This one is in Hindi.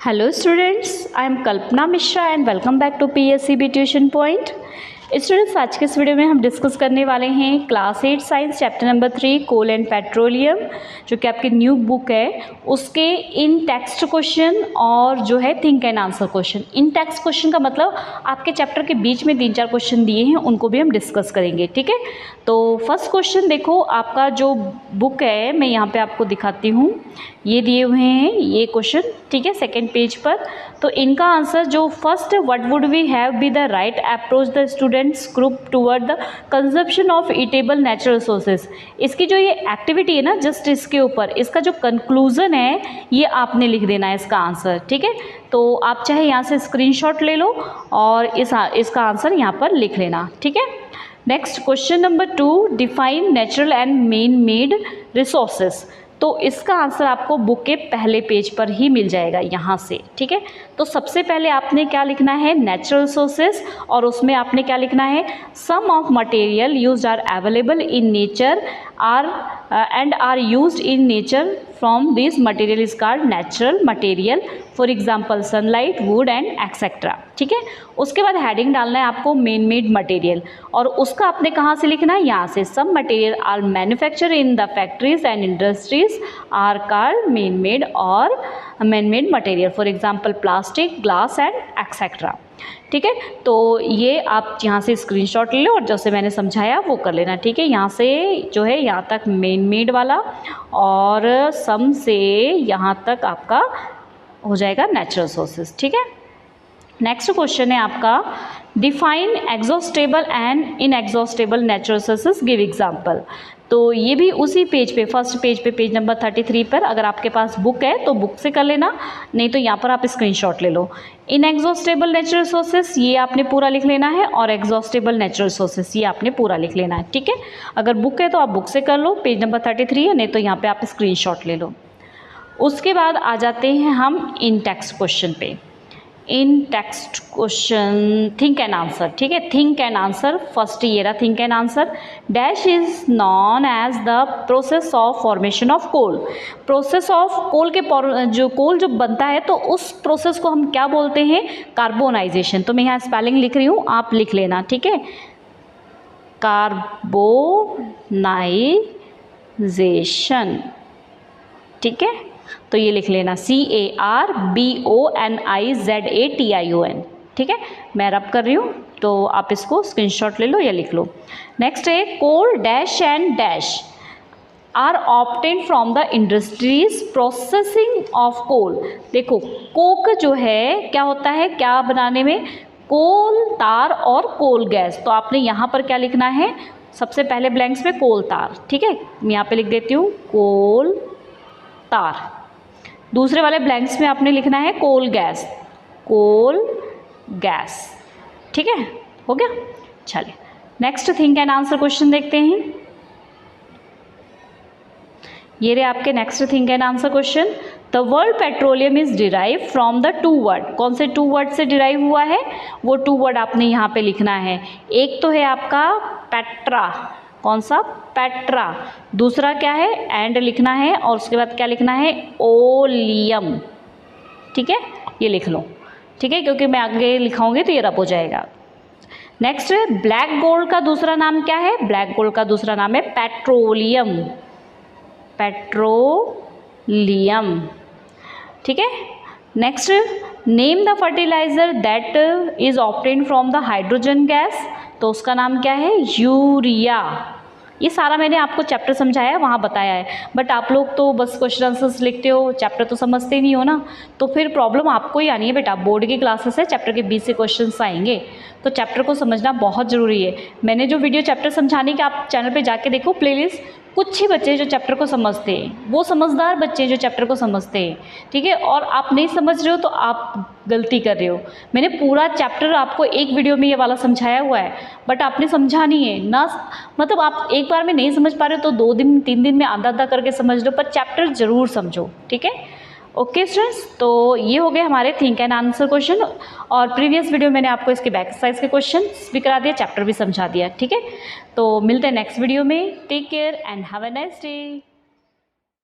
Hello students, I am Kalpana Mishra and welcome back to PSCB Tuition Point। Students, आज के इस वीडियो में हम डिस्कस करने वाले हैं class 8 science chapter number 3 coal and petroleum, जो कि आपकी न्यू बुक है, उसके इन टेक्स्ट क्वेश्चन और जो है think and answer question. In text question का मतलब आपके चैप्टर के बीच में 3-4 क्वेश्चन दिए हैं, उनको भी हम डिस्कस करेंगे। ठीक है, तो फर्स्ट क्वेश्चन देखो, आपका जो बुक है मैं यहाँ पे आपको दिखाती हूँ, ये दिए हुए हैं ये क्वेश्चन। ठीक है, सेकेंड पेज पर। तो इनका आंसर जो first, what would we have be the right approach the students group toward the consumption of eatable natural resources. इसकी जो ये एक्टिविटी है ना, जस्ट इसके ऊपर इसका जो कंक्लूजन है ये आपने लिख देना है इसका आंसर। ठीक है, तो आप चाहे यहाँ से स्क्रीनशॉट ले लो और इसका आंसर यहाँ पर लिख लेना। ठीक है, next question number 2, define natural and man made resources. तो इसका आंसर आपको बुक के पहले पेज पर ही मिल जाएगा यहाँ से। ठीक है, तो सबसे पहले आपने क्या लिखना है, नेचुरल रिसोर्सेज, और उसमें आपने क्या लिखना है, some of material used are available in nature are used in nature from this material is called natural material, for example sunlight, wood and etcetera. ठीक है, उसके बाद हेडिंग डालना है आपको मैन मेड मटेरियल, और उसका आपने कहाँ से लिखना है, यहाँ से some material are manufacture in the factories and industries are called man made और man made material, for example plastic, glass and etcetera. ठीक है, तो ये आप यहाँ से स्क्रीनशॉट ले लो और जैसे मैंने समझाया वो कर लेना। ठीक है, यहाँ से जो है यहाँ तक मैन मेड वाला और सम से यहाँ तक आपका हो जाएगा नेचुरल सोर्सेज। ठीक है, नेक्स्ट क्वेश्चन है आपका, define exhaustible and inexhaustible natural sources, give example. तो ये भी उसी पेज पे, फर्स्ट पेज पे, पेज नंबर 33 पर, अगर आपके पास बुक है तो बुक से कर लेना, नहीं तो यहाँ पर आप स्क्रीनशॉट ले लो। इनएग्जॉस्टेबल नेचुरल सोर्सेज ये आपने पूरा लिख लेना है, और एग्जॉस्टेबल नेचुरल सोर्सेज ये आपने पूरा लिख लेना है। ठीक है, अगर बुक है तो आप बुक से कर लो, पेज नंबर 33 है, नहीं तो यहाँ पे आप स्क्रीनशॉट ले लो। उसके बाद आ जाते हैं हम इन टेक्स्ट क्वेश्चन पे। In text question think and answer. ठीक है, थिंक एंड आंसर, फर्स्ट ये रहा think and answer. Dash is known as the process of formation of coal. Process of coal के जो कोल जो बनता है तो उस प्रोसेस को हम क्या बोलते हैं, कार्बोनाइजेशन। तो मैं यहाँ स्पेलिंग लिख रही हूँ, आप लिख लेना। ठीक है, कार्बोनाइजेशन। ठीक है, तो ये लिख लेना CARBONIZATION। ठीक है, मैं रब कर रही हूँ तो आप इसको स्क्रीनशॉट ले लो या लिख लो। नेक्स्ट है, coal dash and dash are obtained from the industries processing of coal. देखो, कोक जो है क्या होता है, क्या बनाने में, कोल तार और कोल गैस। तो आपने यहाँ पर क्या लिखना है, सबसे पहले ब्लैंक्स में कोल तार। ठीक है, मैं यहाँ पे लिख देती हूँ कोल तार। दूसरे वाले ब्लैंक्स में आपने लिखना है कोल गैस, कोल गैस। ठीक है, हो गया। चलिए next think and answer question देखते हैं। ये रहे आपके next think and answer question. The word petroleum is derive from the 2 word. कौन से 2 वर्ड से डिराइव हुआ है, वो 2 वर्ड आपने यहाँ पे लिखना है। एक तो है आपका पेट्रा, कौन सा, पेट्रा। दूसरा क्या है, एंड लिखना है, और उसके बाद क्या लिखना है, ओलियम। ठीक है, ये लिख लो। ठीक है, क्योंकि मैं आगे लिखाऊंगी तो ये रब हो जाएगा। नेक्स्ट है, ब्लैक गोल्ड का दूसरा नाम क्या है, ब्लैक गोल्ड का दूसरा नाम है पेट्रोलियम, पेट्रोलियम। ठीक है, next, name the fertiliser that is obtained from the hydrogen gas. तो उसका नाम क्या है, यूरिया। ये सारा मैंने आपको चैप्टर समझाया है, वहाँ बताया है, बट आप लोग तो बस क्वेश्चन आंसर्स लिखते हो, चैप्टर तो समझते नहीं हो ना, तो फिर प्रॉब्लम आपको ही आनी है बेटा। बोर्ड की क्लासेस है, चैप्टर के 20 से क्वेश्चंस आएंगे, तो चैप्टर को समझना बहुत ज़रूरी है। मैंने जो वीडियो चैप्टर समझाने के, आप चैनल पे जाके देखो प्लेलिस्ट, कुछ ही बच्चे जो चैप्टर को समझते हैं, वो समझदार बच्चे जो चैप्टर को समझते हैं। ठीक है, और आप नहीं समझ रहे हो तो आप गलती कर रहे हो। मैंने पूरा चैप्टर आपको एक वीडियो में ये वाला समझाया हुआ है, बट आपने समझा नहीं है ना, मतलब आप एक बार में नहीं समझ पा रहे हो तो 2 दिन 3 दिन में आधा आधा करके समझ लो, पर चैप्टर ज़रूर समझो। ठीक है, ओके स्टूडेंट्स, तो ये हो गए हमारे थिंक एंड आंसर क्वेश्चन, और प्रीवियस वीडियो मैंने आपको इसके बैक एक्सरसाइज के क्वेश्चन भी करा दिया, चैप्टर भी समझा दिया। ठीक है, तो मिलते हैं नेक्स्ट वीडियो में। Take care and have a nice day.